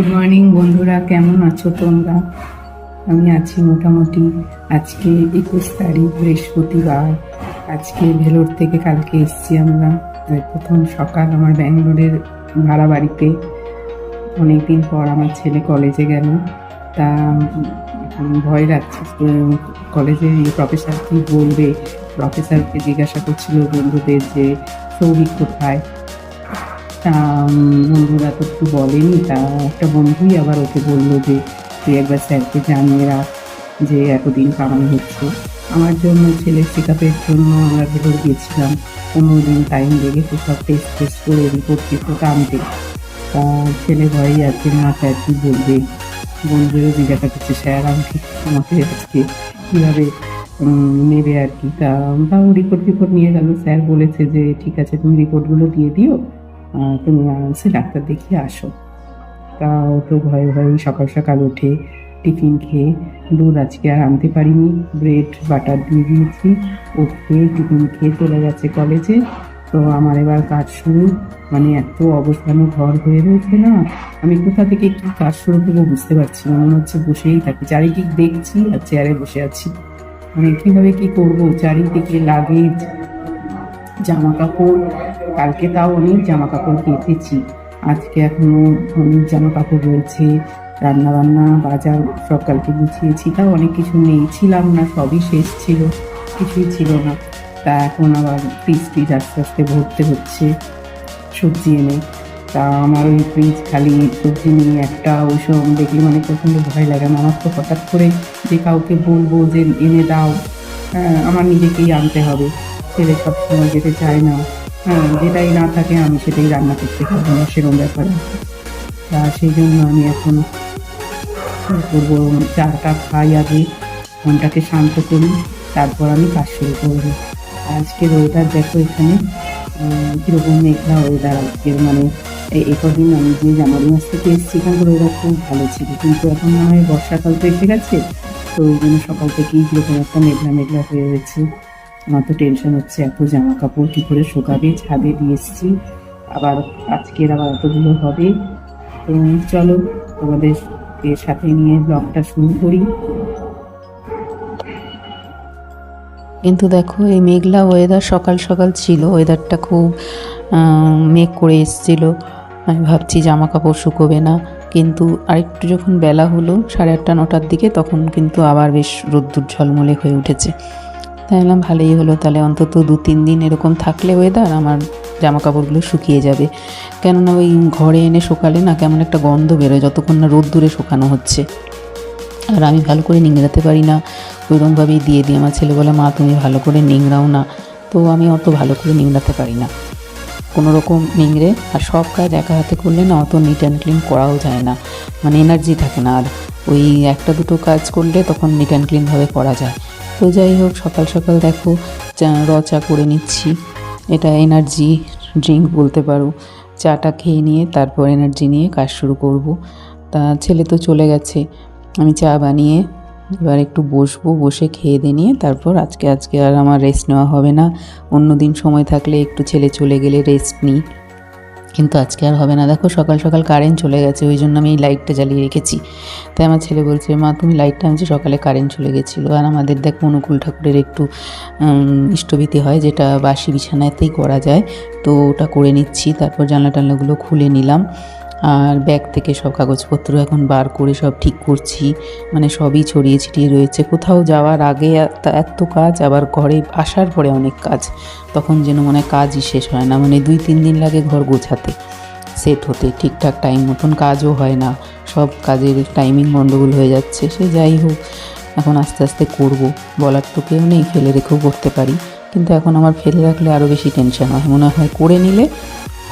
Good morning বন্ধুরা, কেমন আছো তোমরা? আমি আছি মোটামুটি। আজকে 21 তারিখ, বৃহস্পতিবার। আজকে ভেলোর থেকে কালকে এসেছি আমরা। প্রথম সকাল আমার ব্যাঙ্গালোরের ভাড়া বাড়িতে। অনেকদিন পর আমার ছেলে কলেজে গেল, তা এখন ভয় লাগছে। কলেজে প্রফেসর কি বলবে। প্রফেসরকে জিজ্ঞাসা করছিল বন্ধুদের যে সৌভিক কোথায়। তা বন্ধুরা তো একটু বলেনি, তা একটা বন্ধুই আবার ওকে বললো যে তুই একবার স্যারকে জানিয়ে রাখ যে এতদিন কামানো হচ্ছে। আমার জন্য ছেলের চেক আপের জন্য আমরা ভেতর গিয়েছিলাম। 15 দিন টাইম লেগেছে সব টেস্ট করে রিপোর্ট আনতে। তা ছেলে ভয়ই আছে, মা স্যার কি বলবে। বন্ধুরও জিজ্ঞাসা করছে স্যার আমাকে আজকে কীভাবে নেবে আর কি। তাও রিপোর্ট নিয়ে গেল। স্যার বলেছে যে ঠিক আছে, তুমি রিপোর্টগুলো দিয়ে দিও, তুমি আরামসে ডাক্তার দেখিয়ে আসো। তা ও তো ভয়ে ভয়ে সকাল সকাল উঠে টিফিন খেয়ে, দুধ আজকে আর আনতে পারিনি, ব্রেড বাটার দিয়ে দিয়েছি। ও খেয়ে টিফিন খেয়ে চলে গেছে কলেজে। তো আমার এবার কাজ শুরু। মানে এত অবস্থানে ঘর হয়ে রয়েছে না, আমি কোথা থেকে কি কাজ শুরু করবো বুঝতে পারছি না। মনে হচ্ছে বসেই থাকি, চারিদিক দেখছি আর চেয়ারে বসে আছি। মানে কীভাবে কি করবো, চারিদিকে লাগেজ, জামা কাপড়। কালকে তাও অনেক জামা কাপড় কেটেছি, আজকে এখনো অনেক জামা কাপড় রয়েছে। রান্না বান্না বাজার সব কালকে গুছিয়েছি, তাও অনেক কিছু নেই, ছিলাম না, সবই শেষ ছিল, কিছুই ছিল না। তা এখন আবার ফ্রিজ আস্তে আস্তে ভরতে হচ্ছে সবজি এনে। তা আমার ওই ফ্রিজ খালি, সবজি নিয়ে একটা ওইসব দেখলে মানে প্রচণ্ড ভয় লাগে। আমার তো হঠাৎ করে যে কাউকে বলবো যে এনে দাও, আমার নিজেকেই আনতে হবে। ছেলে সবসময় যেতে চায় না, যেটাই না থাকে আমি সেটাই রান্না করতে পারবো না, সেরকম ব্যাপার। তা সেই জন্য আমি এখন করবো, চাটা খাই আগে, মনটাকে শান্ত করি, তারপর আমি কাজ শুরু করবো। আজকের ওয়েদার দেখো এখানে কীরকম মেঘলা ওয়েদার আজকের। মানে এই কদিন আমি যে জানুয়ারি মাস থেকে এসেছি এখানকার ওয়েদার খুব ভালো ছিল, কিন্তু এখন মনে হয় বর্ষাকাল তো এসে গেছে। তো ওই জন্য সকাল থেকেই কীরকম একটা মেঘলা হয়ে গেছে। আমার তো টেনশন হচ্ছে, এত জামা কাপড় কী করে শুকাবে। ছাদে দিয়ে এসেছি, আবার আজকের আবার এতগুলো হবে। তো চলো তোমাদের এর সাথে নিয়ে ব্লগটা শুরু করি। কিন্তু দেখো এই মেঘলা ওয়েদার সকাল সকাল ছিল, ওয়েদারটা খুব মেঘ করে এসেছিলো। আমি ভাবছি জামা কাপড় শুকোবে না, কিন্তু আরেকটু যখন বেলা হলো 8:30 9টার দিকে, তখন কিন্তু আবার বেশ রোদ্দুর ঝলমলে হয়ে উঠেছে। তাই বললাম ভালোই হলো, তাহলে অন্তত 2-3 দিন এরকম থাকলে ওয়েদার আমার জামা কাপড়গুলো শুকিয়ে যাবে। কেননা ওই ঘরে এনে শুকালে না কেমন একটা গন্ধ বেরোয় যতক্ষণ না রোদ্দুরে শুকানো হচ্ছে। আর আমি ভালো করে নিংড়াতে পারি না, ওইরকমভাবেই দিয়ে দিই। আমার ছেলে বলে মা তুমি ভালো করে নিংড়াও না, তো আমি অত ভালো করে নিংড়াতে পারি না, কোনো রকম নিংড়ে। আর সব কাজ একা হাতে করলে না অত নিট অ্যান্ড ক্লিন করাও যায় না, মানে এনার্জি থাকে না। আর ওই একটা দুটো কাজ করলে তখন নিট অ্যান্ড ক্লিনভাবে করা যায়। তো যাই হোক, সকাল সকাল দেখো চা করে নিচ্ছি। এটা এনার্জি ড্রিঙ্ক বলতে পারো। চাটা খেয়ে নিয়ে তারপর এনার্জি নিয়ে কাজ শুরু করব। তা ছেলে তো চলে গেছে, আমি চা বানিয়ে এবার একটু বসবো, বসে খেয়ে দিয়ে নিয়ে তারপর আজকে আর আমার রেস্ট নেওয়া হবে না। অন্য দিন সময় থাকলে একটু ছেলে চলে গেলে রেস্ট নিই, কিন্তু আজকে আর হবে না। দেখো সকাল সকাল কারেন্ট চলে গেছে, ওই জন্য আমি এই লাইটটা জ্বালিয়ে রেখেছি। তাই আমার ছেলে বলছে মা তুমি লাইটটা আনছি, সকালে কারেন্ট চলে গেছিলো। আর আমাদের দেখো অনুকূল ঠাকুরের একটু ইষ্টভীতি হয়, যেটা বাসি বিছানাতেই করা যায়, তো ওটা করে নিচ্ছি। তারপর জানলা টানলাগুলো খুলে নিলাম, আর ব্যাগ থেকে সব কাগজপত্র এখন বার করে সব ঠিক করছি। মানে সবই ছড়িয়ে ছিটিয়ে রয়েছে, কোথাও যাওয়ার আগে এত কাজ, আবার ঘরে আসার পরে অনেক কাজ, তখন যেন মনে কাজই শেষ হয় না। মানে 2-3 দিন লাগে ঘর গোছাতে, সেট হতে, ঠিকঠাক টাইম মতন কাজও হয় না, সব কাজের টাইমিং গণ্ডগোল হয়ে যাচ্ছে। সে যাই হোক, এখন আস্তে আস্তে করব, বলার তো কেউ নেই, ফেলে রেখেও করতে পারি, কিন্তু এখন আমার ফেলে রাখলে আরও বেশি টেনশন হয়। মনে হয় করে নিলে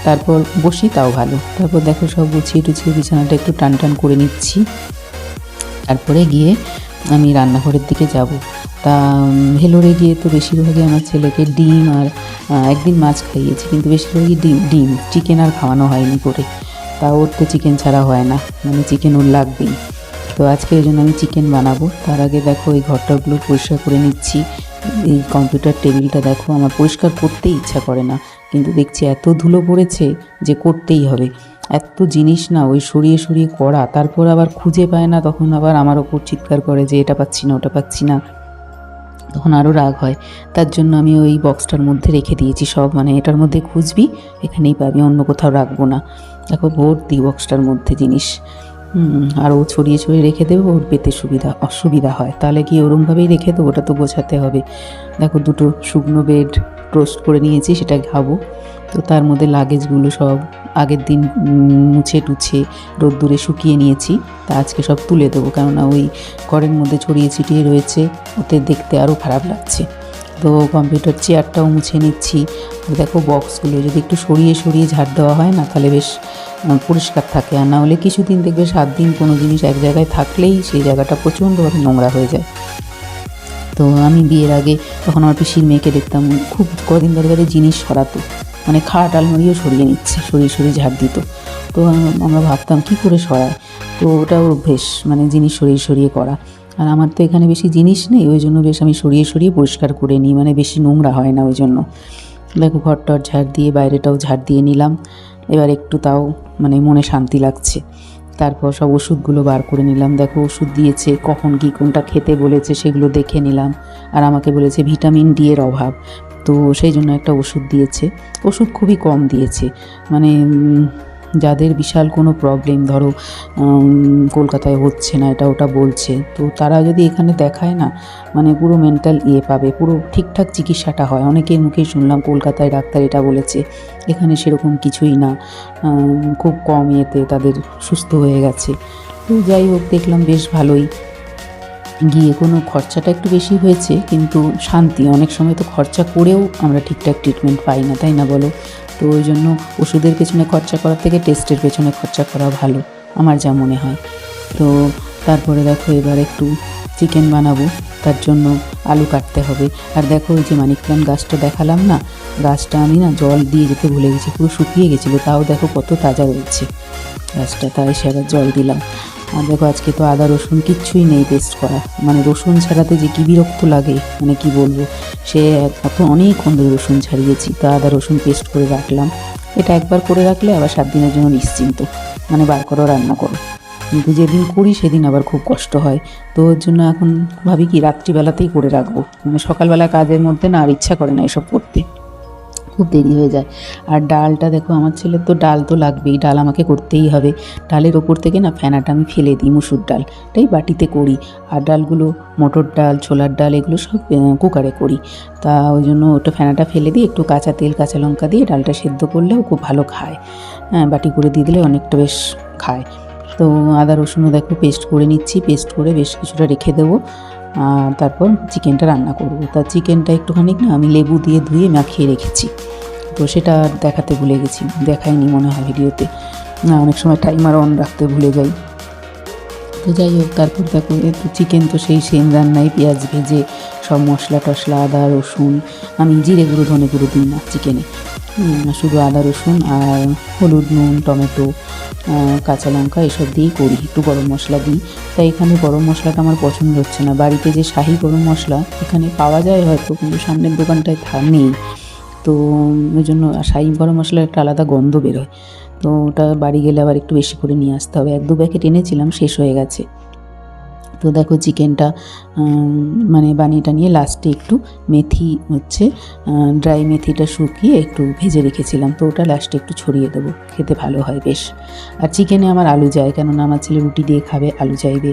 তারপর বসি তাও ভালো। তারপর দেখো সব গুছিয়ে টুছিয়ে বিছানাটা একটু টান করে নিচ্ছি। তারপরে গিয়ে আমি রান্নাঘরের দিকে যাব। তা ভেলোরে গিয়ে তো বেশিরভাগই আমার ছেলেকে ডিম আর একদিন মাছ খাইয়েছি, কিন্তু বেশিরভাগই ডিম চিকেন আর খাওয়ানো হয়নি করে। তা ওর তো চিকেন ছাড়া হয় না, মানে চিকেন ওর লাগবেই। তো আজকে ওই জন্য আমি চিকেন বানাবো। তার আগে দেখো এই ঘরটাগুলো পরিষ্কার করে নিচ্ছি। এই কম্পিউটার টেবিলটা দেখো আমার পরিষ্কার করতেই ইচ্ছা করে না, কিন্তু দেখছি এত ধুলো পড়েছে যে করতেই হবে। এত জিনিস না ওই সরিয়ে সরিয়ে করা, তারপর আবার খুঁজে পায় না, তখন আবার আমার ওপর চিৎকার করে যে এটা পাচ্ছি না ওটা পাচ্ছি না, তখন আরও রাগ হয়। তার জন্য আমি ওই বক্সটার মধ্যে রেখে দিয়েছি সব, মানে এটার মধ্যে খুঁজবি এখানেই পাবি, অন্য কোথাও রাখবো না। দেখো ভর্তি বক্সটার মধ্যে জিনিস। আর ও ছড়িয়ে ছড়িয়ে রেখে দেবে, ওর পেতে অসুবিধা হয়, তাহলে কি ওরমভাবেই রেখে দেবো, ওটা তো গোছাতে হবে। দেখো দুটো শুকনো ব্রেড টোস্ট করে নিয়েছি, সেটা খাবো। তো তার মধ্যে লাগেজগুলো সব আগের দিন মুছে টুছে রোদ্দুরে শুকিয়ে নিয়েছি, তা আজকে সব তুলে দেবো, কেননা ওই ঘরের মধ্যে ছড়িয়ে ছিটিয়ে রয়েছে, ওতে দেখতে আরও খারাপ লাগছে। তো কম্পিউটার চেয়ারটাও মুছে নিচ্ছি। দেখো বক্সগুলো যদি একটু সরিয়ে সরিয়ে ঝাড় দেওয়া হয় না, তাহলে বেশ পরিষ্কার থাকে। আর না হলে কিছুদিন দেখবে 7 দিন কোনো জিনিস এক জায়গায় থাকলেই সেই জায়গাটা প্রচণ্ডভাবে নোংরা হয়ে যায়। তো আমি বিয়ের আগে তখন আমার পিসির মেয়েকে দেখতাম খুব কদিন ধরে জিনিস সরাতো, মানে খাট আলমারিও সরিয়ে নিচ্ছে, সরিয়ে সরিয়ে ঝাড় দিত। তো আমরা ভাবতাম কী করে সরায়, তো ওটাও অভ্যেস, মানে জিনিস সরিয়ে সরিয়ে করা। আর আমার তো এখানে বেশি জিনিস নেই, ওই জন্য বেশ আমি সরিয়ে সরিয়ে পরিষ্কার করে নিই, মানে বেশি নোংরা হয় না ওই জন্য। দেখো ঘরটার ঝাড় দিয়ে বাইরেটাও ঝাড় দিয়ে নিলাম, এবার একটু তাও মানে মনে শান্তি লাগছে। তারপর সব ওষুধগুলো বার করে নিলাম। দেখো ওষুধ দিয়েছে, কখন কী কোনটা খেতে বলেছে সেগুলো দেখে নিলাম। আর আমাকে বলেছে ভিটামিন ডি এর অভাব, তো সেই জন্য একটা ওষুধ দিয়েছে। ওষুধ খুবই কম দিয়েছে, মানে যাদের বিশাল কোনো প্রবলেম, ধরো কলকাতায় হচ্ছে না এটা ওটা বলছে, তো তারা যদি এখানে দেখায় না, মানে পুরো মেন্টাল পাবে, পুরো ঠিকঠাক চিকিৎসাটা হয়। অনেকের মুখেই শুনলাম কলকাতায় ডাক্তার এটা বলেছে, এখানে সেরকম কিছুই না, খুব কম তাদের সুস্থ হয়ে গেছে। তো যাই হোক দেখলাম বেশ ভালোই, গিয়ে কোনো খরচাটা একটু বেশি হয়েছে, কিন্তু শান্তি। অনেক সময় তো খরচা করেও আমরা ঠিকঠাক ট্রিটমেন্ট পাই না, তাই না বলো? তো ওই জন্য ওষুধের পেছনে খরচা করার থেকে টেস্টের পেছনে খরচা করা ভালো, আমার যা মনে হয়। তো তারপরে দেখো এবার একটু চিকেন বানাবো, তার জন্য আলু কাটতে হবে। আর দেখো ওই যে মানি প্ল্যান্ট গাছটা দেখালাম না, গাছটা আমি না জল দিয়ে যেতে ভুলে গেছি, পুরো শুকিয়ে গেছিলো, তাও দেখো কত তাজা রয়েছে গাছটা, তাই সে আবার জল দিলাম। আর দেখো আজকে তো আদা রসুন কিচ্ছুই নেই পেস্ট করা, মানে রসুন ছাড়াতে যে কী বিরক্ত লাগে, মানে কি বলবো, সে অনেকক্ষণ ধরে রসুন ছাড়িয়েছি, তা আদা রসুন পেস্ট করে রাখলাম। এটা একবার করে রাখলে আবার 7 দিনের জন্য নিশ্চিন্ত, মানে বার করো রান্না করো। কিন্তু যেদিন করি সেদিন আবার খুব কষ্ট হয়, তো ওর জন্য এখন ভাবি কি রাত্রিবেলাতেই করে রাখবো, মানে সকালবেলা কাজের মধ্যে না আর ইচ্ছা করে না এসব করতে, খুব দেরি হয়ে যায়। আর ডালটা দেখো, আমার ছেলের তো ডাল তো লাগবেই, ডাল আমাকে করতেই হবে। ডালের ওপর থেকে না ফেনাটা আমি ফেলে দিই, মুসুর ডালটাই বাটিতে করি, আর ডালগুলো মটর ডাল, ছোলার ডাল এগুলো সব কুকারে করি। তা ওই জন্য ওটা ফেনাটা ফেলে দিই, একটু কাঁচা তেল কাঁচা লঙ্কা দিয়ে ডালটা সেদ্ধ করলেও খুব ভালো খায়। হ্যাঁ, বাটি করে দিয়ে দিলে অনেকটা বেশ খায়। তো আদা রসুনও দেখো পেস্ট করে নিচ্ছি, পেস্ট করে বেশ কিছুটা রেখে দেবো। আর তারপর চিকেনটা রান্না করবো। তা চিকেনটা একটুখানি না আমি লেবু দিয়ে ধুয়ে মাখিয়ে রেখেছি, তো সেটা দেখাতে ভুলে গেছি, দেখাইনি মনে হয় ভিডিওতে, না অনেক সময় টাইমার অন রাখতে ভুলে যাই। তো যাই হোক, তারপর দেখো একটু চিকেন তো সেই সেম রান্নায়, পেঁয়াজ ভেজে সব মশলা টশলা আদা রসুন, আমি জিরে গুঁড়ো ধনে গুঁড়ো দিই না চিকেনে, শুধু আদা রসুন আর হলুদ নুন টমেটো কাঁচা লঙ্কা এসব দিয়েই করি, একটু গরম মশলা দিই। তাই এখানে গরম মশলাটা আমার পছন্দ হচ্ছে না, বাড়িতে যে শাহি গরম মশলা এখানে পাওয়া যায় হয়তো, কিন্তু সামনের দোকানটায় নেই, তো ওই জন্য শাহি গরম মশলার একটা আলাদা গন্ধ বেরোয়। তো ওটা বাড়ি গেলে আবার একটু বেশি করে নিয়ে আসতে হবে, 1-2 প্যাকেট এনেছিলাম, শেষ হয়ে গেছে। তো দেখো চিকেনটা মানে বানিয়েটা নিয়ে লাস্টে একটু মেথি ড্রাই মেথিটা শুকিয়ে একটু ভেজে রেখেছিলাম, তো ওটা লাস্টে একটু ছড়িয়ে দেবো, খেতে ভালো হয় বেশ। আর চিকেনে আমার আলু যায়, কেননা আমার ছেলে রুটি দিয়ে খাবে, আলু চাইবে,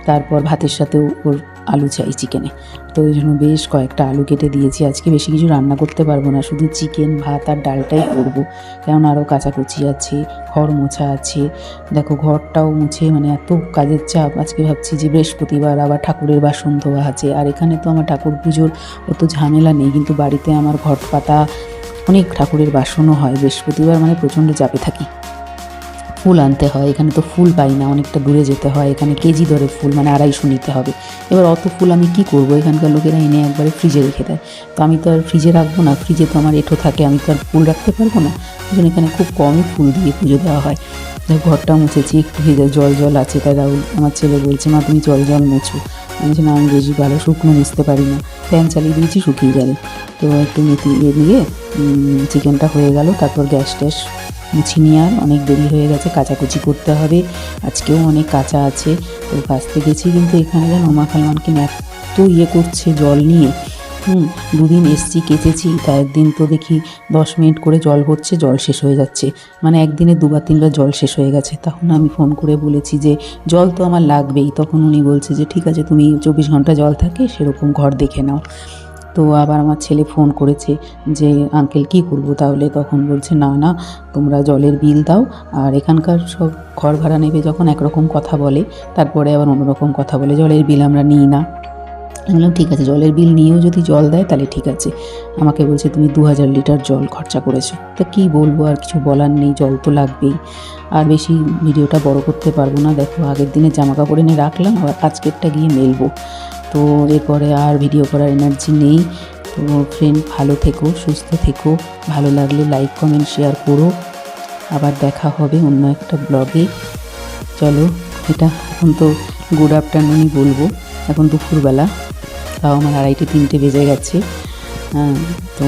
তারপর ভাতের সাথেও ওর আলু চাই চিকেনে, তো ওই জন্য বেশ কয়েকটা আলু কেটে দিয়েছি। আজকে বেশি কিছু রান্না করতে পারবো না, শুধু চিকেন ভাত আর ডালটাই করবো, কেননা আরও কাচাকুচি আছে, ঘর মোছা আছে। দেখো ঘরটাও মুছে, মানে এত কাজের চাপ। আজকে ভাবছি যে বৃহস্পতিবার, আবার ঠাকুরের বাসন ধোয়া আছে, আর এখানে তো আমার ঠাকুর পুজোর অত ঝামেলা নেই, কিন্তু বাড়িতে আমার ঘট পাতা অনেক ঠাকুরের বাসনও হয়, বৃহস্পতিবার মানে প্রচণ্ড চাপে থাকি। ফুল আনতে হয়, এখানে তো ফুল পাই না, অনেকটা দূরে যেতে হয়, এখানে কেজি দরে ফুল, মানে 250 নিতে হবে। এবার অত ফুল আমি কি করব, এখানকার লোকেরা এনে একবারে ফ্রিজে রেখে দেয়, তো আমি তো আর ফ্রিজে রাখবো না, ফ্রিজে তো আমার এঁঠো থাকে, আমি তো আর ফুল রাখতে পারবো না, ওই জন্য এখানে খুব কমই ফুল দিয়ে পুজো দেওয়া হয়। ঘরটা মুছেছি, একটু ভেজা জল আছে, তাই রাহুল আমার ছেলে বলছে মা তুমি জল মুছো, আমি বলছি না আমি বেশি ভালো শুকনো মুছতে পারি না, ফ্যান চালিয়ে দিয়েছি শুকিয়ে যাবে। তো একটু মেথি দিয়ে চিকেনটা হয়ে গেল, তারপর গ্যাস ট্যাস মুছিনি, আর অনেক দেরি হয়ে গেছে, কাচাকুচি করতে হবে। আজকেও অনেক কাঁচা আছে, তো কাচতে গেছি। কিন্তু এখানে যেন মাখালমানকে এত করছে জল নিয়ে। দুদিন এসছি, কেচেছি, তা একদিন তো দেখি 10 মিনিট করে জল ভরছে, জল শেষ হয়ে যাচ্ছে। মানে একদিনে 2-3বার জল শেষ হয়ে গেছে। তখন আমি ফোন করে বলেছি যে জল তো আমার লাগবেই। তখন উনি বলছে যে ঠিক আছে, তুমি 24 ঘন্টা জল থাকে সেরকম ঘর দেখে নাও। তো আবার আমার ছেলে ফোন করেছে যে আঙ্কেল কী করবো তাহলে? তখন বলছে না না, তোমরা জলের বিল দাও। আর এখানকার সব ঘর ভাড়া নেবে যখন একরকম কথা বলে, তারপরে আবার অন্যরকম কথা বলে, জলের বিল আমরা নিই না। আমি বললাম ঠিক আছে, জলের বিল নিয়েও যদি জল দেয় তাহলে ঠিক আছে। আমাকে বলছে তুমি 2000 লিটার জল খরচা করেছো। তা কী বলবো, আর কিছু বলার নেই, জল তো লাগবেই। আর বেশি ভিডিওটা বড় করতে পারবো না। দেখো আগের দিনে জামা কাপড় এনে রাখলাম, আবার আজকেরটা গিয়ে মেলবো। তো এরপরে আর ভিডিও করার এনার্জি নেই। তো ফ্রেন্ড, ভালো থেকো, সুস্থ থেকো। ভালো লাগলে লাইক কমেন্ট শেয়ার করো। আবার দেখা হবে অন্য একটা ব্লগে। চলো, এটা এখন তো গুড আফটারনুনই বলবো, এখন দুপুরবেলা, তাও আমার 2:30-3টে বেজে গেছে। তো